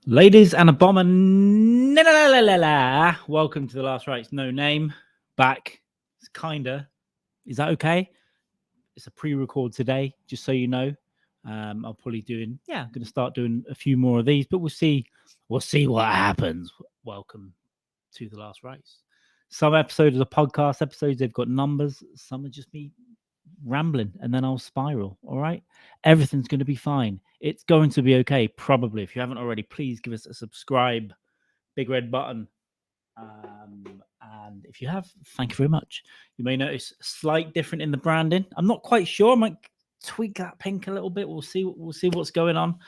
Ladies and welcome to the Last Rites No Name. Back. It's kinda. Is that okay? It's a pre-record today, just so you know. I'll probably I'm going to start doing a few more of these, but we'll see. We'll see what happens. Welcome to the Last Rites. Some episodes of the podcast episodes, they've got numbers. Some are just me rambling, and then I'll spiral. All right, everything's going to be fine. It's going to be okay, probably. If you haven't already, please give us a subscribe, big red button. And if you have, thank you very much. You may notice a slight different in the branding. I'm not quite sure. I might tweak that pink a little bit. We'll see what's going on.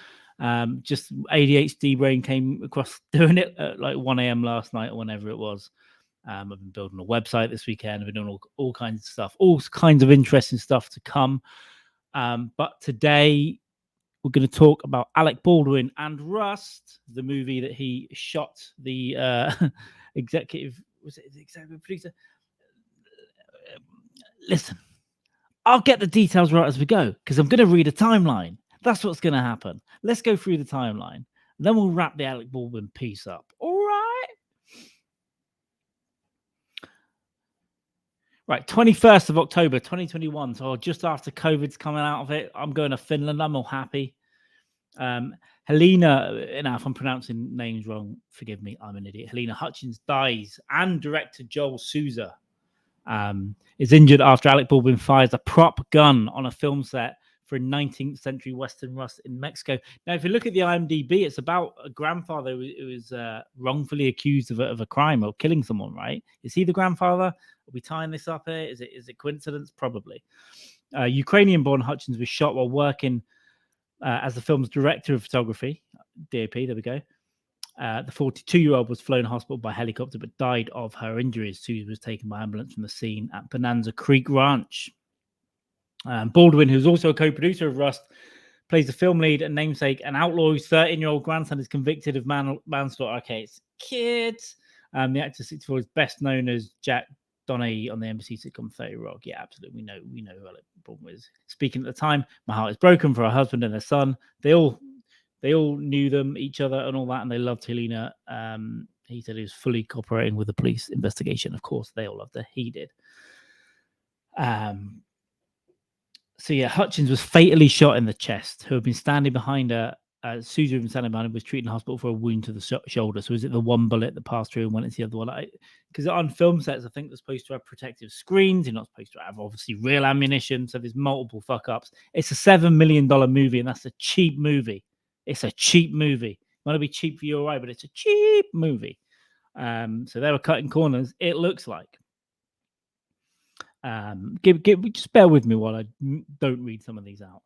Just ADHD brain came across doing it at like 1 a.m. last night or whenever it was. I've been building a website this weekend. I've been doing all kinds of stuff, all kinds of interesting stuff to come. But today we're going to talk about Alec Baldwin and Rust, the movie that he shot. The executive producer. Listen, I'll get the details right as we go because I'm going to read a timeline. That's what's going to happen. Let's go through the timeline. Then we'll wrap the Alec Baldwin piece up. All right. Right, 21st of October, 2021. So just after COVID's coming out of it, I'm going to Finland. I'm all happy. Halyna, if I'm pronouncing names wrong, forgive me, I'm an idiot. Halyna Hutchins dies, and director Joel Souza is injured after Alec Baldwin fires a prop gun on a film set for a 19th century Western Rust in Mexico. Now, if you look at the IMDb, it's about a grandfather who was wrongfully accused of a crime or killing someone, right? Is he the grandfather? Are we tying this up here? Is it coincidence? Probably. Ukrainian-born Hutchins was shot while working as the film's director of photography, DOP, there we go. The 42-year-old was flown to hospital by helicopter but died of her injuries. Susan was taken by ambulance from the scene at Bonanza Creek Ranch. Baldwin, who's also a co-producer of Rust, plays the film lead and namesake. An outlaw whose 13-year-old grandson is convicted of manslaughter. Okay, it's kids. The actor 64 is best known as Jack Donaghy on the NBC sitcom 30 Rock. Yeah, absolutely. We know who Alec Baldwin is. Speaking at the time, my heart is broken for her husband and their son. They all knew each other and all that, and they loved Halyna. He said he was fully cooperating with the police investigation. Of course, they all loved her. He did. So yeah, Hutchins was fatally shot in the chest. Who had been standing behind her. Souza had been standing behind her, was treated in hospital for a wound to the shoulder. So is it the one bullet that passed through and went into the other one? Because on film sets, I think they're supposed to have protective screens. You're not supposed to have obviously real ammunition. So there's multiple fuck ups. It's a $7 million movie, and that's a cheap movie. It's a cheap movie. It might be cheap for you, all right, but it's a cheap movie. So they were cutting corners. It looks like. Just bear with me while I don't read some of these out.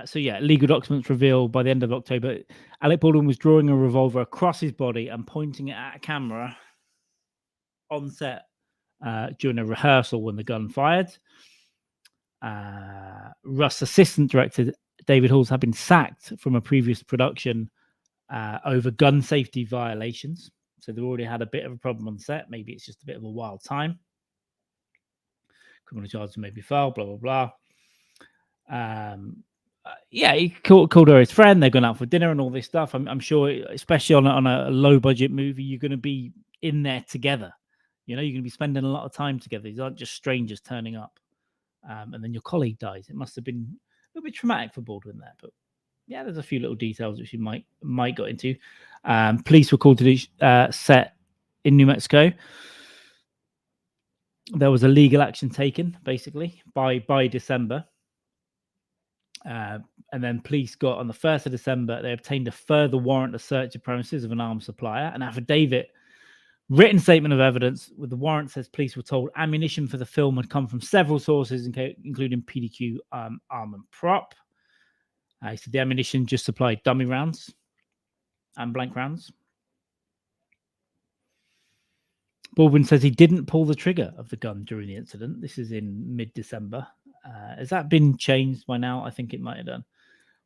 So yeah, legal documents reveal by the end of October, Alec Baldwin was drawing a revolver across his body and pointing it at a camera on set during a rehearsal when the gun fired. Rust's assistant director, David Halls, had been sacked from a previous production over gun safety violations. So they already had a bit of a problem on set. Maybe it's just a bit of a wild time. Criminal charges may be filed, blah, blah, blah. Yeah, he called her his friend. They're going out for dinner and all this stuff. I'm sure, especially on a low budget movie, you're going to be in there together. You know, you're going to be spending a lot of time together. These aren't just strangers turning up. And then your colleague dies. It must have been a little bit traumatic for Baldwin there. But yeah, there's a few little details which you might got into. Police were called to the set in New Mexico. There was a legal action taken, basically, by December. And then police got on the 1st of December, they obtained a further warrant to search the premises of an arms supplier. An affidavit, written statement of evidence with the warrant says police were told ammunition for the film had come from several sources, including PDQ Arm and Prop. He said the ammunition just supplied dummy rounds and blank rounds. Baldwin says he didn't pull the trigger of the gun during the incident. This is in mid-December. Has that been changed by now? I think it might have done.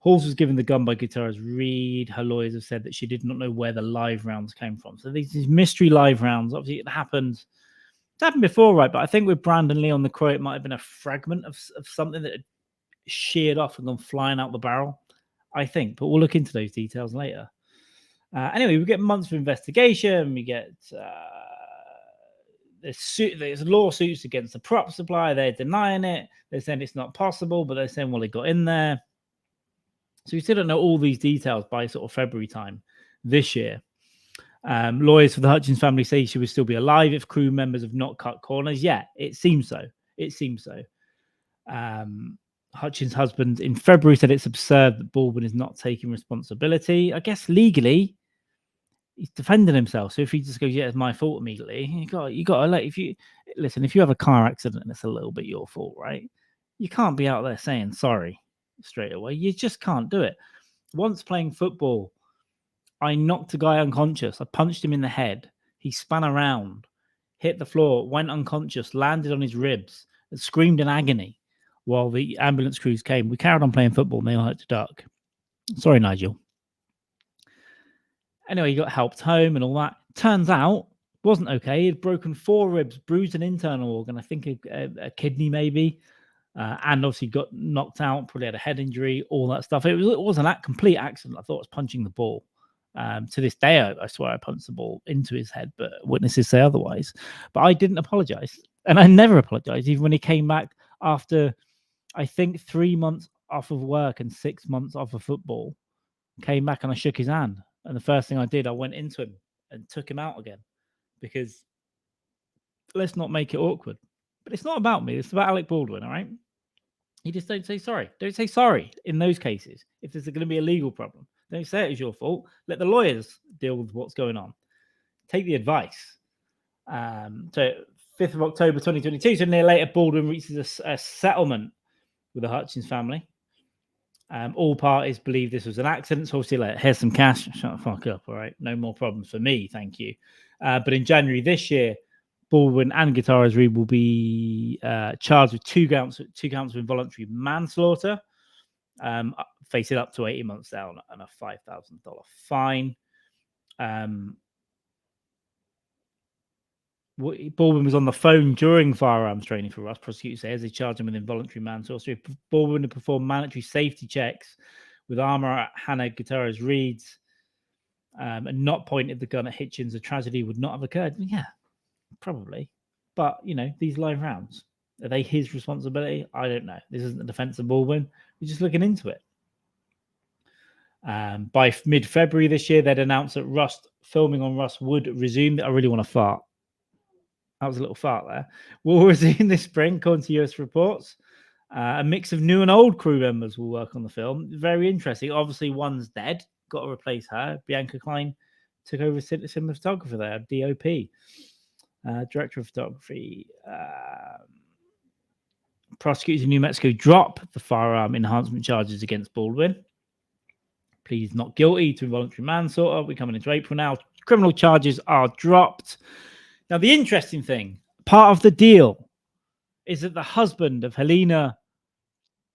Halls was given the gun by guitarist Reed. Her lawyers have said that she did not know where the live rounds came from. So these mystery live rounds, obviously it happened. It's happened before, right? But I think with Brandon Lee on the quote, it might have been a fragment of something that had sheared off and gone flying out the barrel. I think, but we'll look into those details later. Anyway, we get months of investigation. We get there's lawsuits against the prop supplier. They're denying it. They're saying it's not possible, but they're saying, well, it got in there. So we still don't know all these details by sort of February time this year. Lawyers for the Hutchins family say she would still be alive if crew members have not cut corners. Yeah, it seems so. It seems so. Hutchins' husband in February said it's absurd that Baldwin is not taking responsibility. I guess legally, he's defending himself. So if he just goes, "Yeah, it's my fault," immediately, you got to let. If you have a car accident and it's a little bit your fault, right? You can't be out there saying sorry straight away. You just can't do it. Once playing football, I knocked a guy unconscious. I punched him in the head. He spun around, hit the floor, went unconscious, landed on his ribs, and screamed in agony while the ambulance crews came. We carried on playing football and they all had to duck. Sorry, Nigel. Anyway, he got helped home and all that. Turns out, wasn't okay. He'd broken 4 ribs, bruised an internal organ, I think a kidney maybe, and obviously got knocked out, probably had a head injury, all that stuff. It was a complete accident. I thought it was punching the ball. To this day, I swear I punched the ball into his head, but witnesses say otherwise. But I didn't apologize, and I never apologized, even when he came back after, I think, 3 months off of work and 6 months off of football. Came back and I shook his hand, and the first thing I did, I went into him and took him out again, because let's not make it awkward. But it's not about me. It's about Alec Baldwin, all right? You just don't say sorry. Don't say sorry in those cases. If there's going to be a legal problem, don't say it was your fault. Let the lawyers deal with what's going on. Take the advice. So 5th of October 2022, so a year later, Baldwin reaches a settlement with the Hutchins family. All parties believe this was an accident. So obviously, here's some cash. Shut the fuck up, all right? No more problems for me, thank you. But in January this year, Baldwin and Guitarras Reed will be charged with 2 counts of involuntary manslaughter, facing up to 18 months down and a $5,000 fine. Baldwin was on the phone during firearms training for Russ. Prosecutors say as they charged him with involuntary manslaughter. Baldwin had performed mandatory safety checks with armor at Halyna Guitarras Reed's and not pointed the gun at Hutchins, a tragedy would not have occurred. Yeah, probably. But, these live rounds, are they his responsibility? I don't know. This isn't the defense of Baldwin. We're just looking into it. By mid-February this year, they'd announced that filming on Rust would resume. I really want to fart. That was a little fart there. Will resume this spring, according to US reports. A mix of new and old crew members will work on the film. Very interesting. Obviously, one's dead. Got to replace her. Bianca Klein took over cinematographer there, DOP, director of photography. Prosecutors in New Mexico drop the firearm enhancement charges against Baldwin. Pleads not guilty to involuntary manslaughter. We're coming into April now. Criminal charges are dropped. Now, the interesting thing, part of the deal, is that the husband of Halyna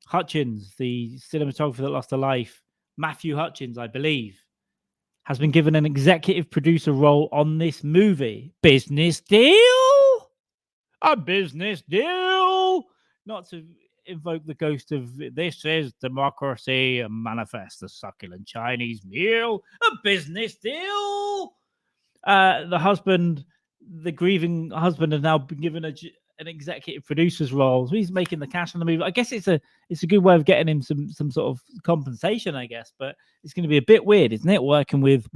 Hutchins, the cinematographer that lost her life, Matthew Hutchins, I believe, has been given an executive producer role on this movie. Business deal? A business deal? Not to invoke the ghost of this is democracy and manifest the succulent Chinese meal. A business deal? The grieving husband has now been given an executive producer's role. So he's making the cash on the movie. I guess it's a good way of getting him some sort of compensation, I guess. But it's going to be a bit weird, isn't it? Working with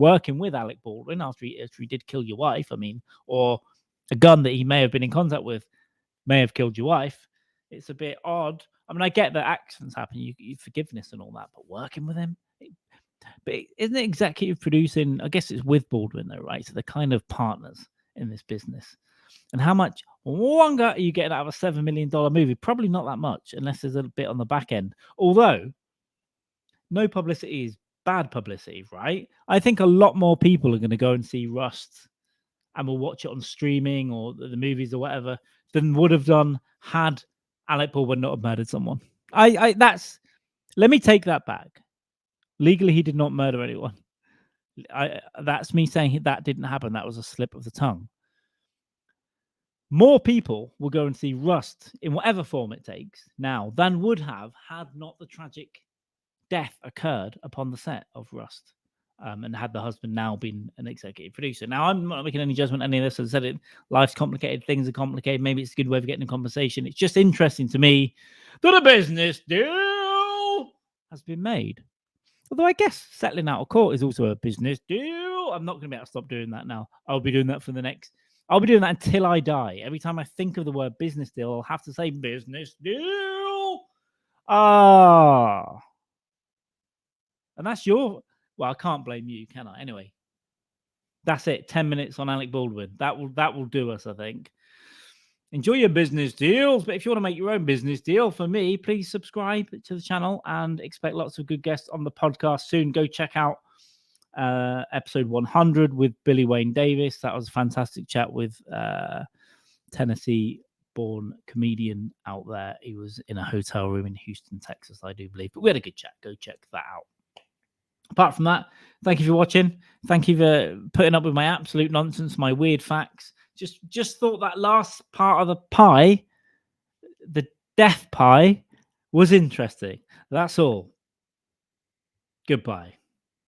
Alec Baldwin after he did kill your wife. I mean, or a gun that he may have been in contact with may have killed your wife. It's a bit odd. I mean, I get that accidents happen, you forgiveness and all that, but working with him. But isn't it executive producing? I guess it's with Baldwin though, right? So they're kind of partners in this business. And how much longer are you getting out of a $7 million movie? Probably not that much, unless there's a bit on the back end. Although, no publicity is bad publicity, right? I think a lot more people are going to go and see Rust and will watch it on streaming or the movies or whatever than would have done had Alec Baldwin not have murdered someone. Let me take that back. Legally, he did not murder anyone. That's me saying that didn't happen. That was a slip of the tongue. More people will go and see Rust in whatever form it takes now than would have had not the tragic death occurred upon the set of Rust. And had the husband now been an executive producer. Now, I'm not making any judgment on any of this. As I said, it, life's complicated, things are complicated. Maybe it's a good way of getting a conversation. It's just interesting to me that a business deal has been made. Although I guess settling out of court is also a business deal. I'm not going to be able to stop doing that now. I'll be doing that for the next... I'll be doing that until I die. Every time I think of the word business deal, I'll have to say business deal. Ah. And that's your... Well, I can't blame you, can I? Anyway, that's it. 10 minutes on Alec Baldwin. That will do us, I think. Enjoy your business deals. But if you want to make your own business deal, for me, please subscribe to the channel and expect lots of good guests on the podcast soon. Go check out episode 100 with Billy Wayne Davis. That was a fantastic chat with Tennessee-born comedian out there. He was in a hotel room in Houston, Texas, I do believe. But we had a good chat. Go check that out. Apart from that, thank you for watching. Thank you for putting up with my absolute nonsense, my weird facts. Just thought that last part of the pie, the death pie, was interesting. That's all. Goodbye.